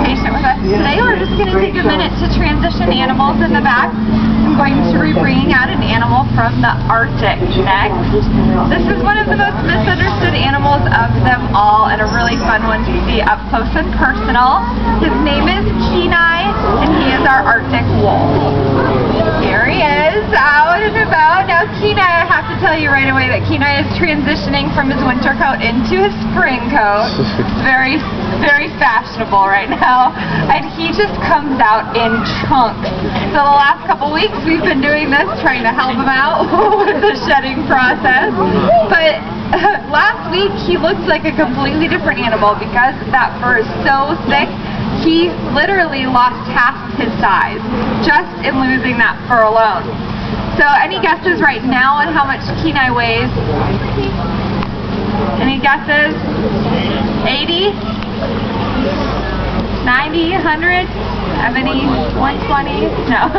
patient with us today. We're just going to take a minute to transition animals in the back. I'm going to be bringing out an animal from the Arctic next. This is one of the most misunderstood animals of them all, and a really fun one to see up close and personal. His name is Kenai, and he is our Arctic wolf. Here he is, out and about. Now Kenai, I have to tell you right away that Kenai is transitioning from his winter coat into his spring coat. Very, very fashionable right now. And he just comes out in chunks. So the last couple weeks we've been doing this, trying to help him out with the shedding process. But last week he looked like a completely different animal because that fur is so thick. He literally lost half his size just in losing that fur alone. So any guesses right now on how much Kenai weighs? Any guesses? 80? 90? 100? 70? 120? No.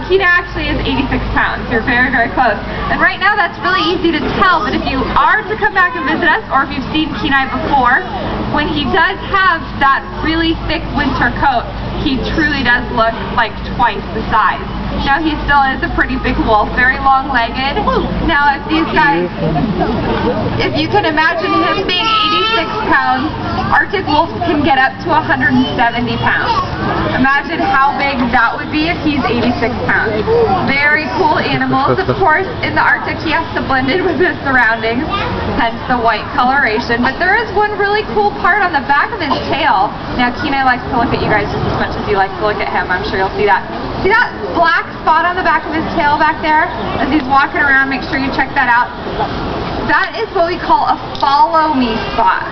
Kenai actually is 86 pounds. You're very, very close. And right now that's really easy to tell, but if you are to come back and visit us, or if you've seen Kenai before, when he does have that really thick winter coat, he truly does look like twice the size. Now he still is a pretty big wolf, very long-legged. Now if these guys, if you can imagine him being 86 pounds, Arctic wolves can get up to 170 pounds. Imagine how big that would be if he's 86 pounds. Very cool animals. Of course, in the Arctic he has to blend in with his surroundings, hence the white coloration. But there is one really cool part on the back of his tail. Now Kenai likes to look at you guys just as much as you like to look at him. I'm sure you'll see that. See that black spot on the back of his tail back there? As he's walking around, make sure you check that out. That is what we call a follow me spot.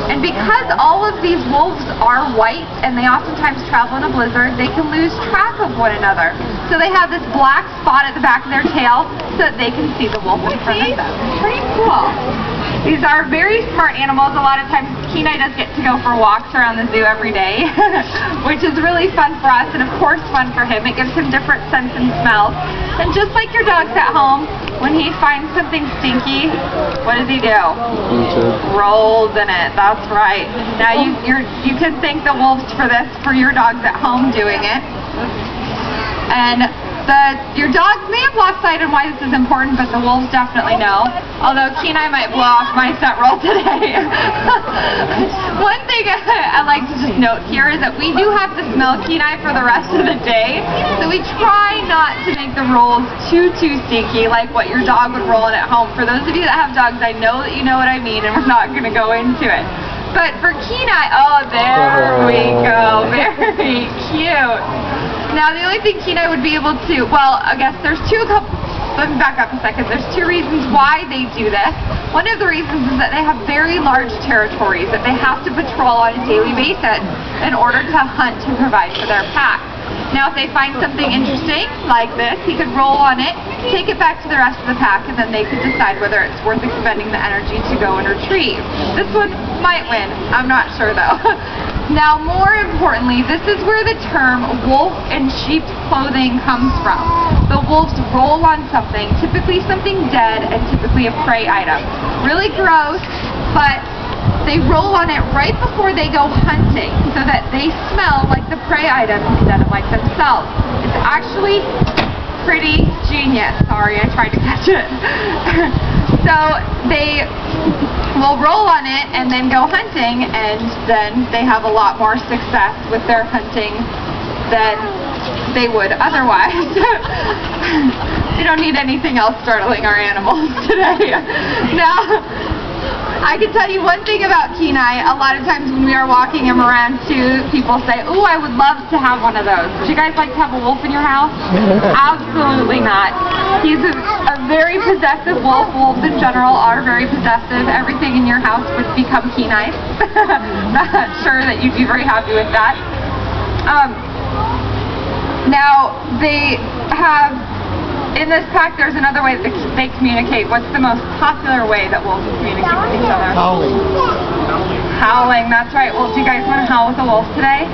And because all of these wolves are white and they oftentimes travel in a blizzard, they can lose track of one another. So they have this black spot at the back of their tail so that they can see the wolf in front of them. Pretty cool. These are very smart animals. A lot of times Kenai does get to go for walks around the zoo every day, which is really fun for us and of course fun for him. It gives him different scents and smells. And just like your dogs at home, when he finds something stinky, what does he do? Rolls in it. That's right. Now you can thank the wolves for this, for your dogs at home doing it. And your dogs may have lost sight on why this is important, but the wolves definitely know. Although Kenai might blow off my scent roll today. One thing I like to just note here is that we do have to smell Kenai for the rest of the day, so we try not to make the rolls too stinky like what your dog would roll in at home. For those of you that have dogs, I know that you know what I mean, and we're not going to go into it. But for Kenai, oh, there we go. Very cute. Now, the only thing Kenai would be able to, well, I guess there's let me back up a second. There's two reasons why they do this. One of the reasons is that they have very large territories that they have to patrol on a daily basis in order to hunt to provide for their pack. Now, if they find something interesting, like this, he could roll on it, take it back to the rest of the pack, and then they could decide whether it's worth expending the energy to go and retrieve. This one might win. I'm not sure, though. Now, more importantly, this is where the term wolf in sheep's clothing comes from. The wolves roll on something, typically something dead and typically a prey item. Really gross, but they roll on it right before they go hunting so that they smell like the prey item instead of like themselves. It's actually pretty genius. Sorry, I tried to catch it. So they will roll on it and then go hunting, and then they have a lot more success with their hunting than they would otherwise. We don't need anything else startling our animals today. Now, I can tell you one thing about Kenai. A lot of times when we are walking him around too, people say, "Ooh, I would love to have one of those." Would you guys like to have a wolf in your house? Absolutely not. He's a very possessive wolf. Wolves in general are very possessive. Everything in your house would become Kenai. Not sure that you'd be very happy with that. Now, they have, in this pack, there's another way that they communicate. What's the most popular way that wolves communicate with each other? Howling. Howling, that's right. Well, do you guys want to howl with a wolf today?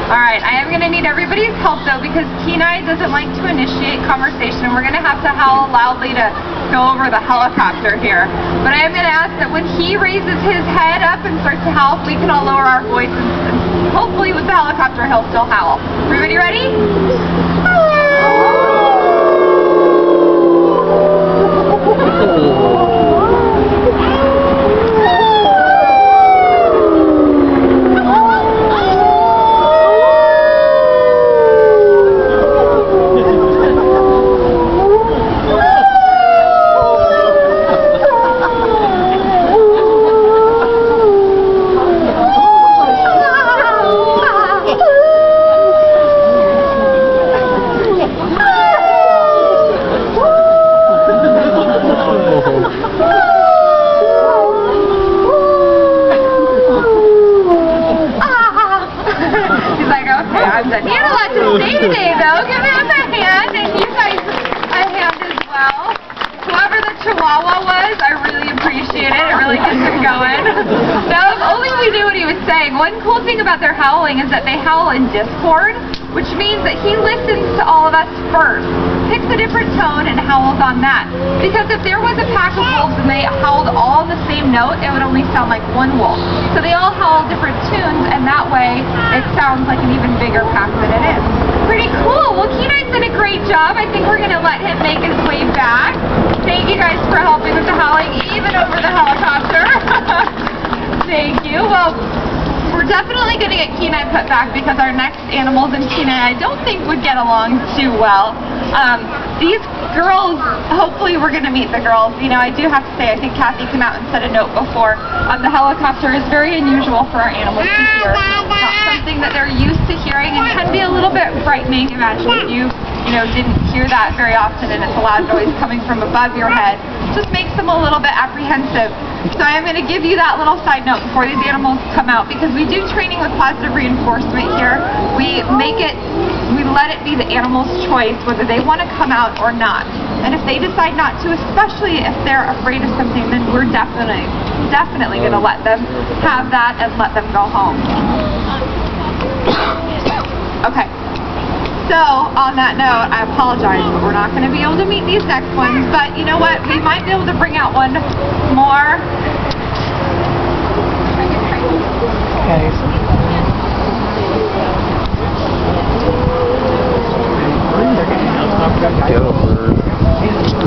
Alright, I am going to need everybody's help though, because Kenai doesn't like to initiate conversation. We're going to have to howl loudly to go over the helicopter here. But I am going to ask that when he raises his head up and starts to howl, we can all lower our voices, and hopefully with the helicopter, he'll still howl. Everybody ready? He's like, okay, I'm done. He had a lot to say today, though. Give him a hand, and you guys a hand as well. Whoever the Chihuahua was, I really appreciate it. It really gets him going. Now, if only we knew what he was saying. One cool thing about their howling is that they howl in discord, which means that he listens to all of us first, picks a different tone, and howls on that. Because if there was a pack of wolves and they howled all the same note, it would only sound like one wolf. So they all howl different tunes, and that way it sounds like an even bigger pack than it is. Pretty cool. Well, Kenai's done a great job. I think we're going to let him make his way back. Thank you guys for helping with the howling, even over the helicopter. Thank you. Well, we're definitely going to get Kenai put back because our next animals in Kenai I don't think would get along too well. These girls, hopefully we're going to meet the girls. You know, I do have to say, I think Kathy came out and said a note before. The helicopter is very unusual for our animals to hear. It's not something that they're used to hearing and can be a little bit frightening. Imagine if you didn't hear that very often and it's a loud noise coming from above your head. It just makes them a little bit apprehensive. So I am going to give you that little side note before these animals come out, because we do training with positive reinforcement here. We let it be the animal's choice whether they want to come out or not. And if they decide not to, especially if they're afraid of something, then we're definitely going to let them have that and let them go home. Okay. So, on that note, I apologize, but we're not going to be able to meet these next ones. But you know what? We might be able to bring out one more. Okay, so